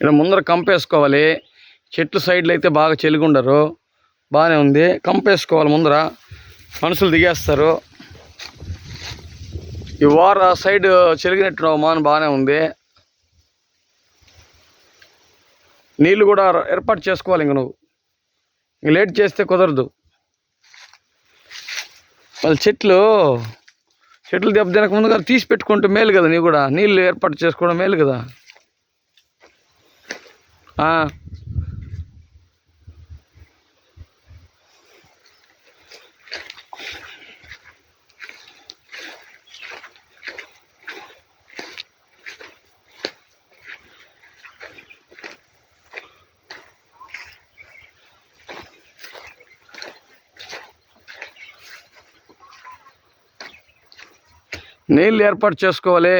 ఇక్కడ ముందర కంపేసుకోవాలి. చెట్లు సైడ్లో అయితే బాగా చెలుగుండరు. బాగానే ఉంది. కంపేసుకోవాలి ముందర. మనుషులు దిగేస్తారు. ఈ వార సైడ్ చెలిగినట్టు మాను బాగానే ఉంది. నీళ్ళు కూడా ఏర్పాటు చేసుకోవాలి. ఇంక నువ్వు లేట్ చేస్తే కుదరదు. మళ్ళీ చెట్లు దెబ్బతినక ముందుగా తీసి పెట్టుకుంటే మేలు కదా. నీవు కూడా నీళ్ళు ఏర్పాటు చేసుకోవడం మేలు కదా. నీళ్ళు ఏర్పాటు చేసుకోవాలి.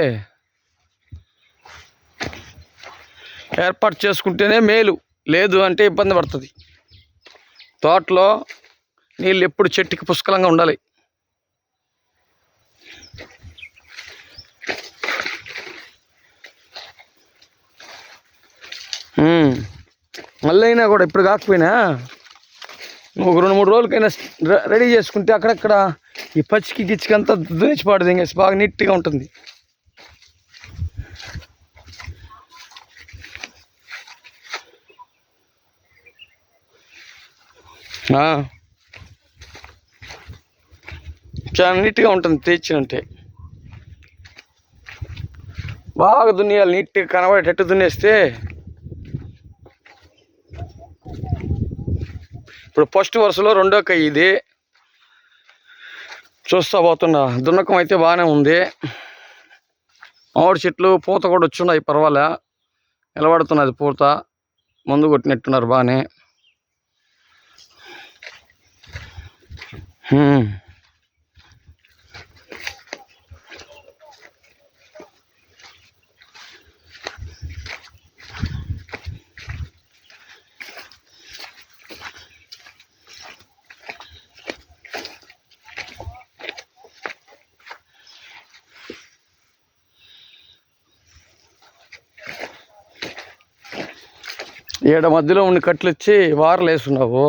ఏర్పాటు చేసుకుంటేనే మేలు. లేదు అంటే ఇబ్బంది పడుతుంది. తోటలో నీళ్ళు ఎప్పుడు చెట్టుకి పుష్కలంగా ఉండాలి. మళ్ళీ అయినా కూడా ఇప్పుడు కాకపోయినా నువ్వు 2-3 రోజులకైనా రెడీ చేసుకుంటే అక్కడక్కడ ఈ పచ్చికి గిచ్చికి అంతా దునిచిపాడుది. ఇంకా బాగా నీట్గా ఉంటుంది. చాలా నీట్గా ఉంటుంది. తెచ్చినంటే బాగా దున్నేయాలి. నీట్గా కనబడేటట్టు దున్నేస్తే ఇప్పుడు ఫస్ట్ వరుసలో రెండో కయ్యి ఇది చూస్తా పోతున్నా. దున్నకం అయితే బాగానే ఉంది. మామిడి చెట్లు పూత కూడా వచ్చున్నాయి. పర్వాలే, నిలబడుతున్నది పూత. మందు కొట్టినట్టున్నారు బాగానే. ఏడ మధ్యలో ఉండి కట్లు వచ్చి వారలు వేసున్నావు.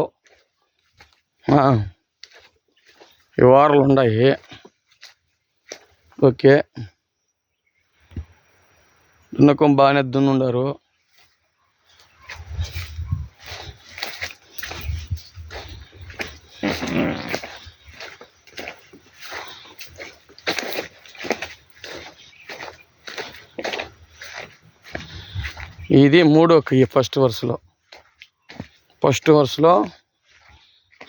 ఈ వారలు ఉన్నాయి. ఓకే, దున్నకం బాగానే దున్నుండారు. ఇది మూడో కయ్య. ఫస్ట్ వరుసలో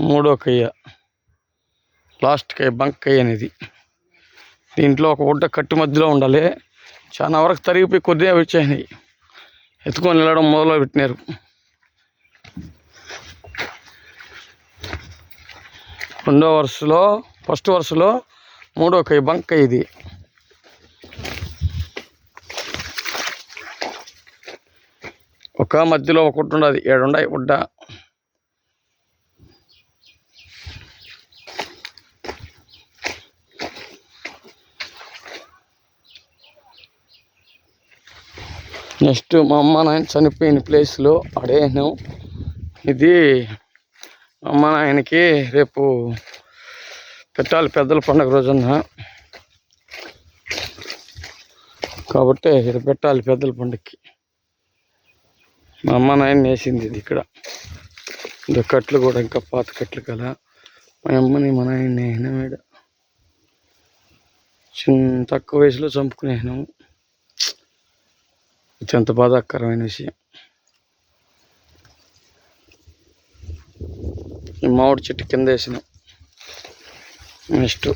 మూడో కయ్య, లాస్ట్ కయ్య, బంక్ కయ్య అనేది. దీంట్లో ఒక గుడ్డ కట్టు మధ్యలో ఉండాలి. చాలా వరకు తరిగిపోయి కొద్దిగా వచ్చాయి. ఎత్తుకొని వెళ్ళడం మొదలు పెట్టినారు. ఫస్ట్ వరుసలో మూడో కయ్య, బంక్ కయ్య ఇది. ఒక మధ్యలో ఒకటి ఉండదు. 7 ఉన్నాయి గుడ్డ. నెక్స్ట్ మా అమ్మ నాయన చనిపోయిన ప్లేస్లో అడేను. ఇది అమ్మ నాయనకి రేపు పెట్టాలి, పెద్దల పండుగ రోజున. కాబట్టి రేపు పెట్టాలి పెద్దల పండుగకి. మా అమ్మ నాయన వేసింది ఇది ఇక్కడ. ఇంకా కట్లు కూడా ఇంకా పాత కట్లు కదా. మా అమ్మని మా నాయన వేసినాం. ఇక్కడ తక్కువ వయసులో చంపుకునేసినాము. అత్యంత బాధాకరమైన విషయం. ఈ మామిడి చెట్టు కింద వేసినాం. నెక్స్ట్